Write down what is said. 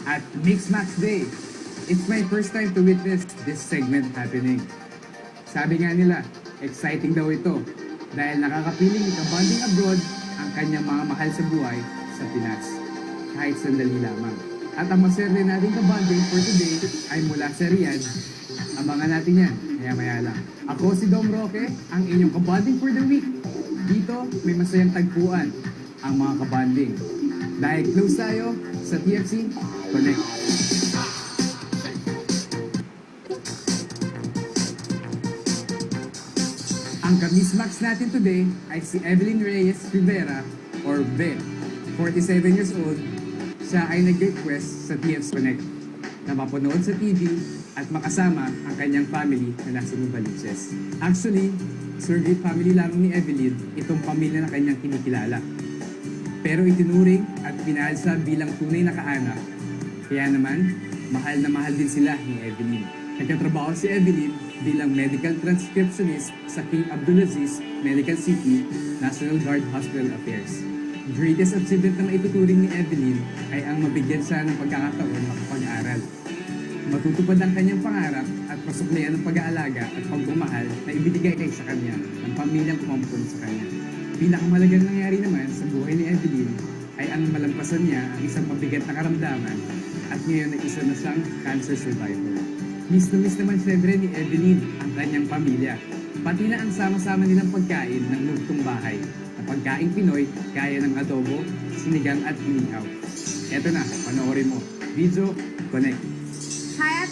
at Mix Max Day. It's my first time to witness this segment happening. Sabi nga nila, exciting daw ito dahil nakakapiling ikabanding abroad ang kanyang mga mahal sa buhay sa Pinas. Kahit sandali lamang. At ang maswerte nating kabanding for today ay mula sa Riyadh. Abangan natin yan, maya-maya lang. Ako si Dom Roque, ang inyong kabanding for the week. Dito, may masayang tagpuan ang mga kabanding. Dahil close tayo sa TFC Connect. Ang kamismax natin today ay si Evelyn Reyes Rivera or Be. 47 years old, siya ay nag-request sa TFC Connect na mapanood sa TV at makasama ang kanyang family na nasa Novaliches. Actually, surrogate family lamang ni Evelyn itong pamilya na kanyang kinikilala. Pero itinuring at pinalsa bilang tunay na kaanak. Kaya naman, mahal na mahal din sila ni Evelyn. Nagkatrabaho si Evelyn bilang medical transcriptionist sa King Abdulaziz Medical City National Guard Hospital Affairs. Greatest achievement na maituturing ni Evelyn ay ang mabigyan siya ng pagkakataon makapag-aral. Matutupad ang kanyang pangarap at pasuklayan ng pag-aalaga at pagmamahal na ibinigay sa kanya ng pamilyang kumampun sa kanya. Pinakamalagang nangyari naman sa buhay ni Evelyn ay ang malampasan niya ang isang mabigat na karamdaman at ngayon ay isa na siyang cancer survivor. Miss na miss naman siyempre ni Evelyn ang kanyang pamilya, pati na ang sama-sama nilang pagkain ng lugtong bahay na pagkaing Pinoy gaya ng adobo, sinigang at inihaw. Eto na, panoorin mo. Video Connect. Hi, Ate